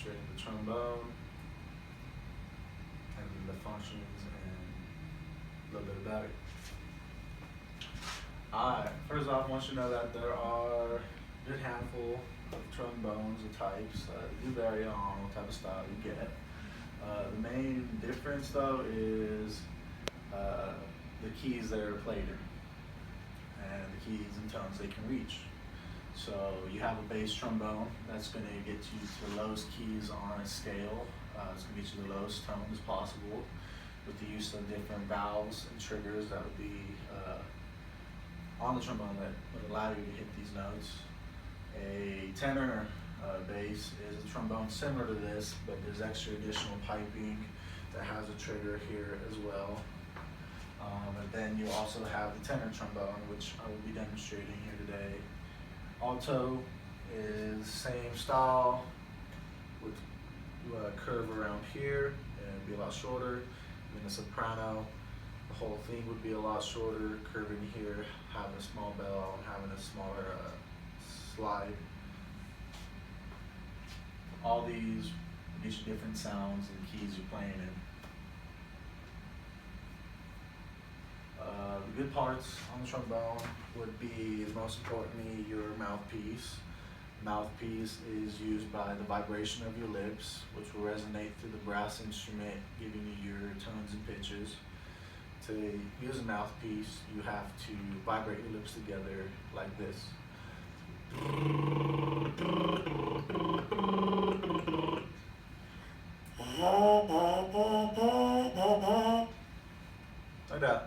demonstrating the trombone and the functions and a little bit about it. Alright, first off, I want you to know that there are a good handful of trombones or types. You vary on what type of style you get. The main difference though is the keys that are played in and the keys and tones they can reach. So you have a bass trombone that's going to get you to the lowest keys on a scale. It's going to get you the lowest tone as possible with the use of different valves and triggers that would be on the trombone that would allow you to hit these notes. A tenor bass is a trombone similar to this, but there's extra additional piping that has a trigger here as well. And then you also have the tenor trombone, which I will be demonstrating here today. Alto is same style with a curve around here and be a lot shorter. And the soprano, the whole thing would be a lot shorter, curving here, having a small bell and having a smaller slide. All these get you different sounds and keys you're playing in. The good parts on the trombone would be, most importantly, your mouthpiece. Mouthpiece is used by the vibration of your lips, which will resonate through the brass instrument, giving you your tones and pitches. To use a mouthpiece, you have to vibrate your lips together like this. Like that.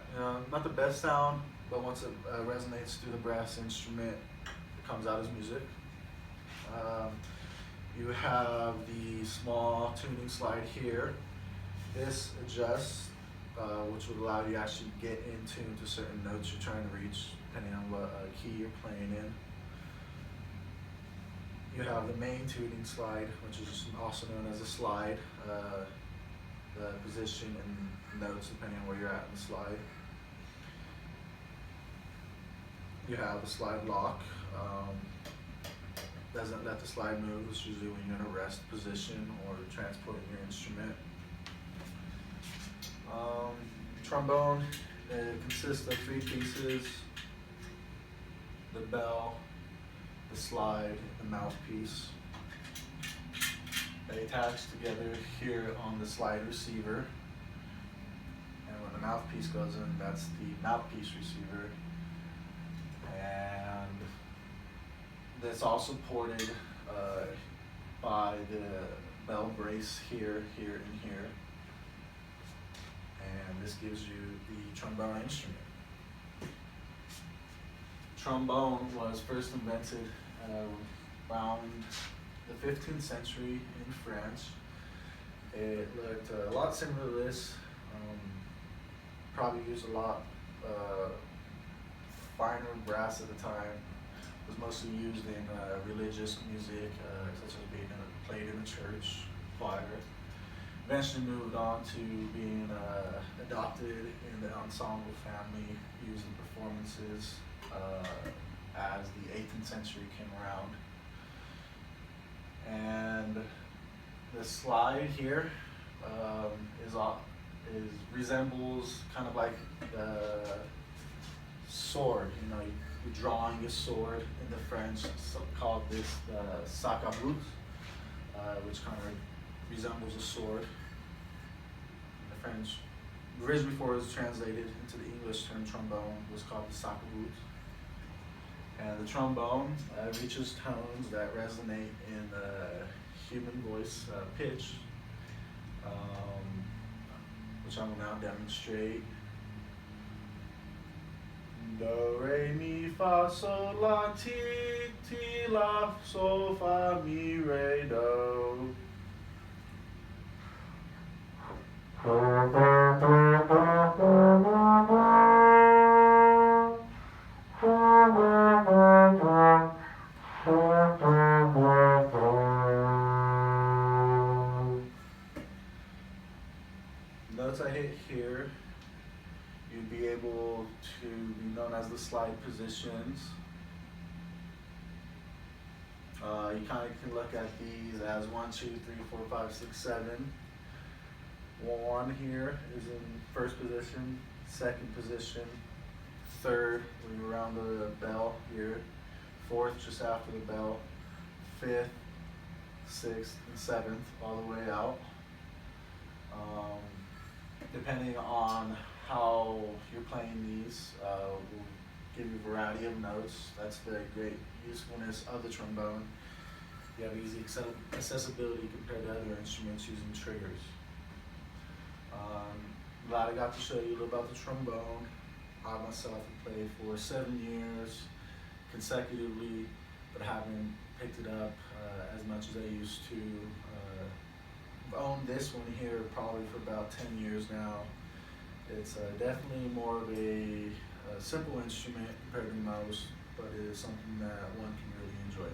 Not the best sound, but once it resonates through the brass instrument, it comes out as music. You have the small tuning slide here. This adjusts, which would allow you to actually get in tune to certain notes you're trying to reach, depending on what key you're playing in. You have the main tuning slide, which is also known as a slide, the position and notes depending on where you're at in the slide. You have a slide lock. Doesn't let the slide move. It's usually when you're in a rest position or transporting your instrument. Trombone consists of 3 pieces: the bell, the slide, the mouthpiece. They attach together here on the slide receiver, and when the mouthpiece goes in, that's the mouthpiece receiver. And that's all supported by the bell brace here, here, and here. And this gives you the trombone instrument. Trombone was first invented around the 15th century in France. It looked a lot similar to this. Probably used a lot finer brass at the time. It was mostly used in religious music, such as being played in a church, choir. Eventually moved on to being adopted in the ensemble family, used in performances as the 18th century came around. And the slide here resembles kind of like the sword. You're drawing a sword in the French, called this the sac à bout, which kind of resembles a sword. In the French, originally before it was translated into the English term trombone, was called the sac à bout. And the trombone reaches tones that resonate in the human voice pitch, which I will now demonstrate. Do, re, mi, fa, sol, la, ti, ti, la, sol, fa, mi, re, do. Notes I hit here, you'd be able to be known as the slide positions. You kind of can look at these as 1, 2, 3, 4, 5, 6, 7. 1 here is in first position, second position, third when you're around the bell here, fourth just after the bell, fifth, sixth, and seventh all the way out. Depending on how you're playing these, will give you a variety of notes. That's the great usefulness of the trombone. You have easy accessibility compared to other instruments using triggers. Glad I got to show you a little about the trombone. I myself have played for 7 years consecutively, but haven't picked it up as much as I used to. I've owned this one here probably for about 10 years now. It's definitely more of a simple instrument compared to most, but it is something that one can really enjoy.